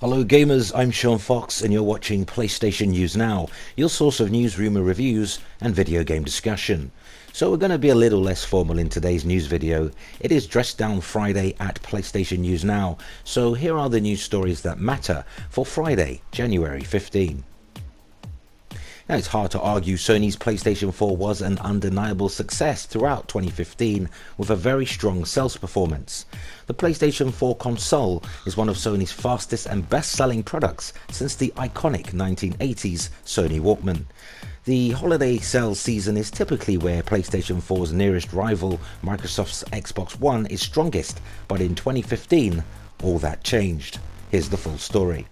Hello gamers, I'm Sean Fox and you're watching PlayStation News Now, your source of news, rumour reviews and video game discussion. So we're going to be a little less formal in today's news video. It is Dress Down Friday at PlayStation News Now, so here are the news stories that matter for Friday, January 15. Now, it's hard to argue Sony's PlayStation 4 was an undeniable success throughout 2015 with a very strong sales performance. The PlayStation 4 console is one of Sony's fastest and best-selling products since the iconic 1980s Sony Walkman. The holiday sales season is typically where PlayStation 4's nearest rival, Microsoft's Xbox One, is strongest, but in 2015, all that changed. Here's the full story.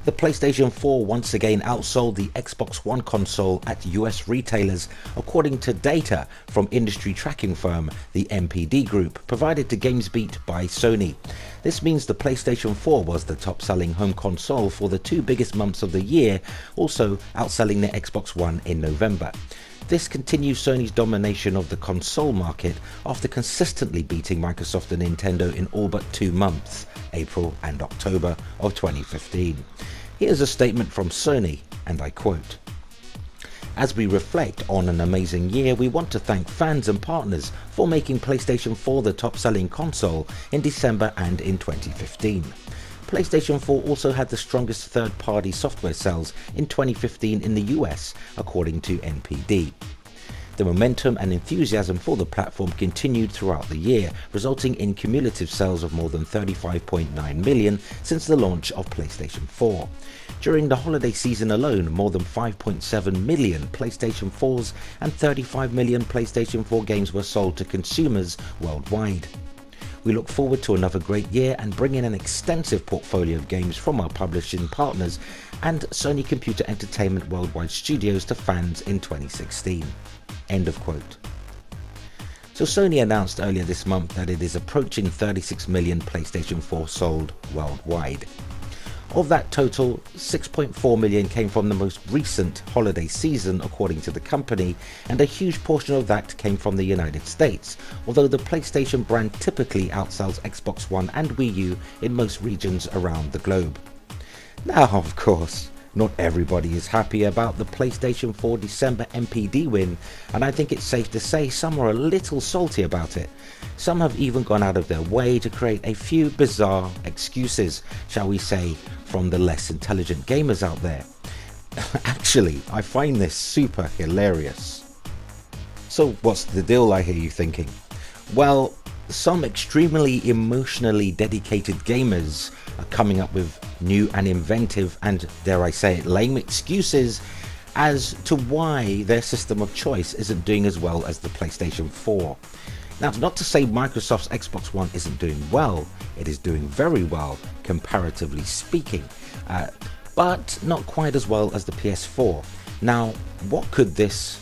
The PlayStation 4 once again outsold the Xbox One console at US retailers according to data from industry tracking firm the NPD Group provided to GamesBeat by Sony. This means the PlayStation 4 was the top selling home console for the two biggest months of the year, also outselling the Xbox One in November. This continues Sony's domination of the console market after consistently beating Microsoft and Nintendo in all but 2 months, April and October of 2015. Here's a statement from Sony, and I quote, "As we reflect on an amazing year, we want to thank fans and partners for making PlayStation 4 the top-selling console in December and in 2015. PlayStation 4 also had the strongest third-party software sales in 2015 in the US, according to NPD. The momentum and enthusiasm for the platform continued throughout the year, resulting in cumulative sales of more than 35.9 million since the launch of PlayStation 4. During the holiday season alone, more than 5.7 million PlayStation 4s and 35 million PlayStation 4 games were sold to consumers worldwide. We look forward to another great year and bringing an extensive portfolio of games from our publishing partners and Sony Computer Entertainment Worldwide Studios to fans in 2016. End of quote. So Sony announced earlier this month that it is approaching 36 million PlayStation 4 sold worldwide. Of that total, 6.4 million came from the most recent holiday season according to the company, and a huge portion of that came from the United States, although the PlayStation brand typically outsells Xbox One and Wii U in most regions around the globe. Now, of course, not everybody is happy about the PlayStation 4 December NPD win, and I think it's safe to say some are a little salty about it. Some have even gone out of their way to create a few bizarre excuses, shall we say, from the less intelligent gamers out there. Actually, I find this super hilarious. So what's the deal, I hear you thinking? Well, some extremely emotionally dedicated gamers are coming up with new and inventive and, dare I say it, lame excuses as to why their system of choice isn't doing as well as the PlayStation 4. Now, not to say Microsoft's Xbox One isn't doing well, it is doing very well comparatively speaking, but not quite as well as the PS4. Now, what could this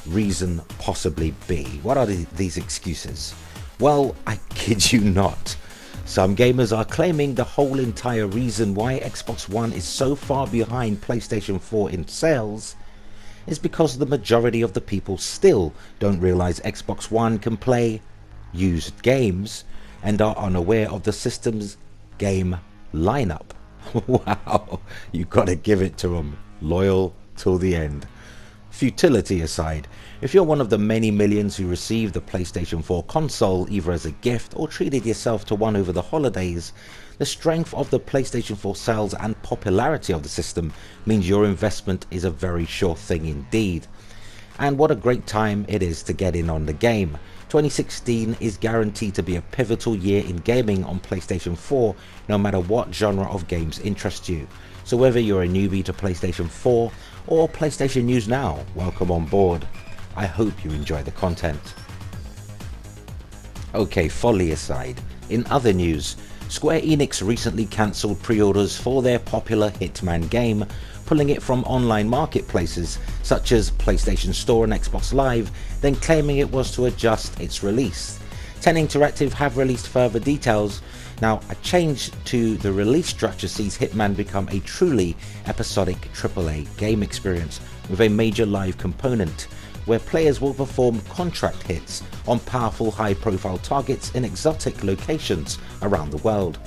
reason possibly be? What are these excuses? Well, I kid you not. Some gamers are claiming the whole entire reason why Xbox One is so far behind PlayStation 4 in sales is because the majority of the people still don't realize Xbox One can play used games and are unaware of the system's game lineup. Wow, you gotta give it to them. Loyal till the end. Futility aside, if you're one of the many millions who received the PlayStation 4 console either as a gift or treated yourself to one over the holidays, the strength of the PlayStation 4 sales and popularity of the system means your investment is a very sure thing indeed. And what a great time it is to get in on the game. 2016 is guaranteed to be a pivotal year in gaming on PlayStation 4, no matter what genre of games interest you. So whether you're a newbie to PlayStation 4 or PlayStation News Now, welcome on board. I hope you enjoy the content. Okay, folly aside, in other news, Square Enix recently cancelled pre-orders for their popular Hitman game, pulling it from online marketplaces such as PlayStation Store and Xbox Live, then claiming it was to adjust its release. 10 Interactive have released further details. Now, a change to the release structure sees Hitman become a truly episodic AAA game experience with a major live component, where players will perform contract hits on powerful high-profile targets in exotic locations around the world.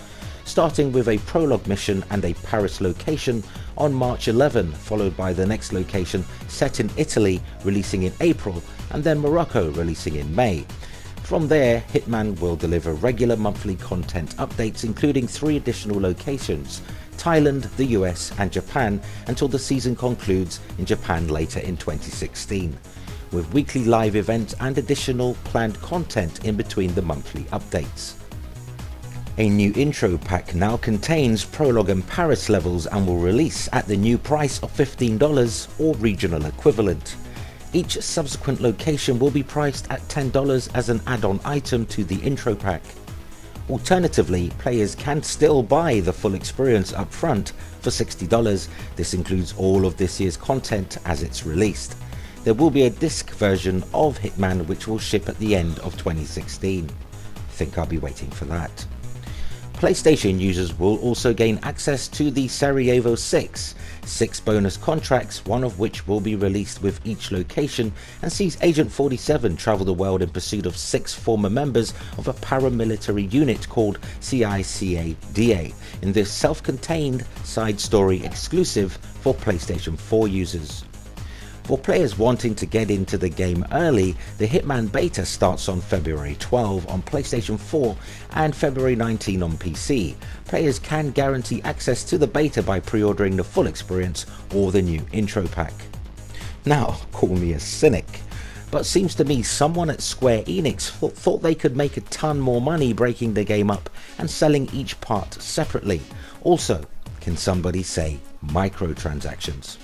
starting with a prologue mission and a Paris location on March 11, followed by the next location set in Italy releasing in April, and then Morocco releasing in May. From there, Hitman will deliver regular monthly content updates including 3 additional locations: Thailand, the US and Japan, until the season concludes in Japan later in 2016, with weekly live events and additional planned content in between the monthly updates. A new intro pack now contains prologue and Paris levels and will release at the new price of $15 or regional equivalent. Each subsequent location will be priced at $10 as an add-on item to the intro pack. Alternatively, players can still buy the full experience up front for $60. This includes all of this year's content as it's released. There will be a disc version of Hitman which will ship at the end of 2016. I think I'll be waiting for that. PlayStation users will also gain access to the Sarajevo 6 bonus contracts, one of which will be released with each location and sees Agent 47 travel the world in pursuit of 6 former members of a paramilitary unit called CICADA in this self-contained side story exclusive for PlayStation 4 users. For players wanting to get into the game early, the Hitman beta starts on February 12 on PlayStation 4 and February 19 on PC. Players can guarantee access to the beta by pre-ordering the full experience or the new intro pack. Now, call me a cynic, but seems to me someone at Square Enix thought they could make a ton more money breaking the game up and selling each part separately. Also, can somebody say microtransactions?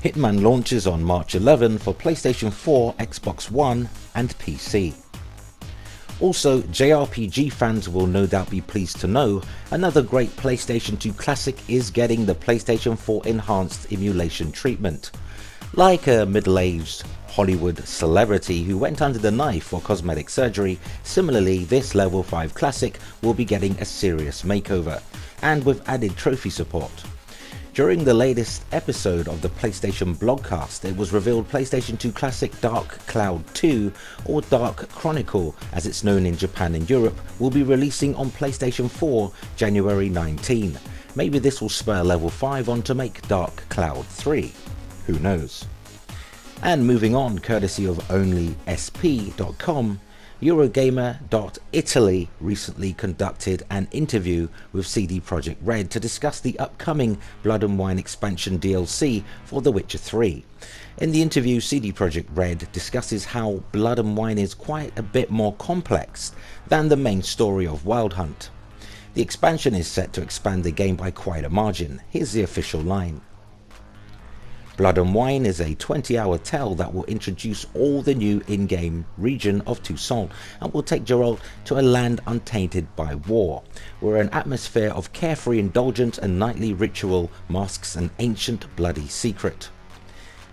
Hitman launches on March 11 for PlayStation 4, Xbox One and PC. Also, JRPG fans will no doubt be pleased to know another great PlayStation 2 classic is getting the PlayStation 4 enhanced emulation treatment. Like a middle-aged Hollywood celebrity who went under the knife for cosmetic surgery, similarly this Level 5 classic will be getting a serious makeover, and with added trophy support. During the latest episode of the PlayStation Blogcast, it was revealed PlayStation 2 Classic Dark Cloud 2, or Dark Chronicle as it's known in Japan and Europe, will be releasing on PlayStation 4 January 19. Maybe this will spur Level 5 on to make Dark Cloud 3. Who knows? And moving on, courtesy of OnlySP.com, Eurogamer.Italy recently conducted an interview with CD Projekt Red to discuss the upcoming Blood and Wine expansion DLC for The Witcher 3. In the interview, CD Projekt Red discusses how Blood and Wine is quite a bit more complex than the main story of Wild Hunt. The expansion is set to expand the game by quite a margin. Here's the official line. Blood and Wine is a 20-hour tale that will introduce all the new in-game region of Toussaint and will take Geralt to a land untainted by war, where an atmosphere of carefree indulgence and nightly ritual masks an ancient bloody secret.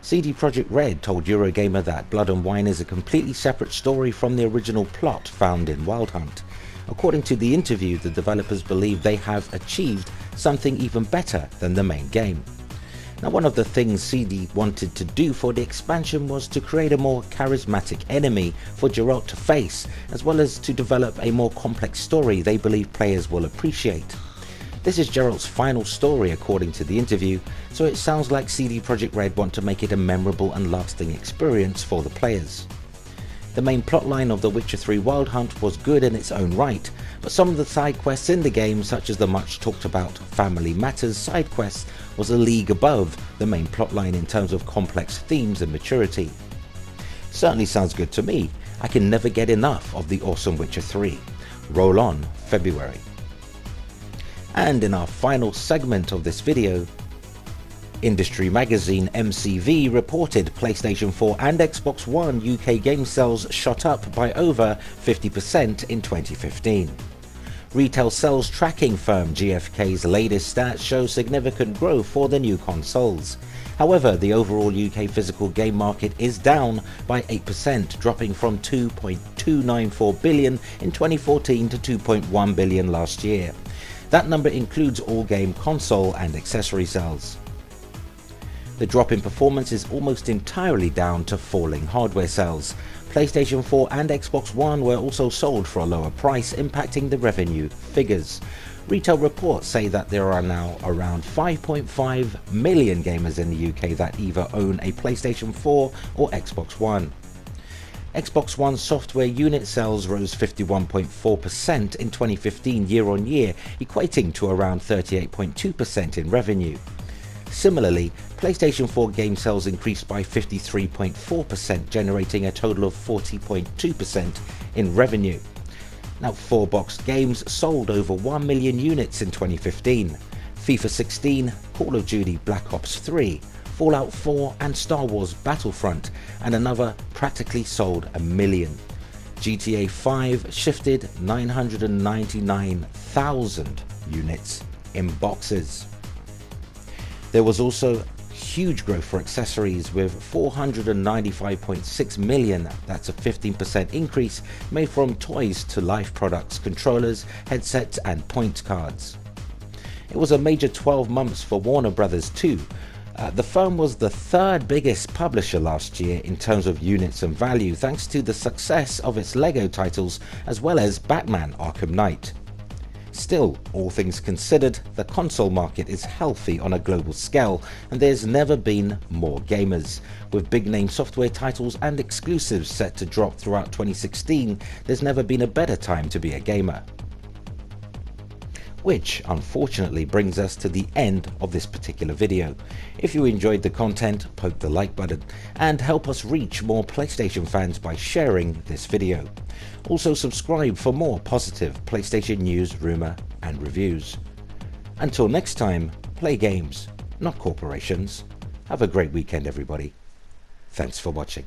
CD Projekt Red told Eurogamer that Blood and Wine is a completely separate story from the original plot found in Wild Hunt. According to the interview, the developers believe they have achieved something even better than the main game. Now, one of the things CD wanted to do for the expansion was to create a more charismatic enemy for Geralt to face, as well as to develop a more complex story they believe players will appreciate. This is Geralt's final story according to the interview, so it sounds like CD Projekt Red want to make it a memorable and lasting experience for the players. The main plotline of The Witcher 3 Wild Hunt was good in its own right, but some of the side quests in the game, such as the much talked about Family Matters side quest, was a league above the main plotline in terms of complex themes and maturity. Certainly sounds good to me. I can never get enough of the awesome Witcher 3. Roll on, February. And in our final segment of this video, industry magazine MCV reported PlayStation 4 and Xbox One UK game sales shot up by over 50% in 2015. Retail sales tracking firm GfK's latest stats show significant growth for the new consoles. However, the overall UK physical game market is down by 8%, dropping from 2.294 billion in 2014 to 2.1 billion last year. That number includes all game console and accessory sales. The drop in performance is almost entirely down to falling hardware sales. PlayStation 4 and Xbox One were also sold for a lower price, impacting the revenue figures. Retail reports say that there are now around 5.5 million gamers in the UK that either own a PlayStation 4 or Xbox One. Xbox One software unit sales rose 51.4% in 2015 year on year, equating to around 38.2% in revenue. Similarly, PlayStation 4 game sales increased by 53.4%, generating a total of 40.2% in revenue. Now, 4-boxed games sold over 1 million units in 2015. FIFA 16, Call of Duty Black Ops 3, Fallout 4 and Star Wars Battlefront, and another practically sold 1 million. GTA 5 shifted 999,000 units in boxes. There was also huge growth for accessories with 495.6 million, that's a 15% increase, made from toys to life products, controllers, headsets and point cards. It was a major 12 months for Warner Brothers too. The firm was the third biggest publisher last year in terms of units and value, thanks to the success of its Lego titles as well as Batman Arkham Knight. Still, all things considered, the console market is healthy on a global scale, and there's never been more gamers. With big name software titles and exclusives set to drop throughout 2016, there's never been a better time to be a gamer. Which unfortunately brings us to the end of this particular video. If you enjoyed the content, poke the like button and help us reach more PlayStation fans by sharing this video. Also subscribe for more positive PlayStation news, rumor and reviews. Until next time, play games, not corporations. Have a great weekend everybody. Thanks for watching.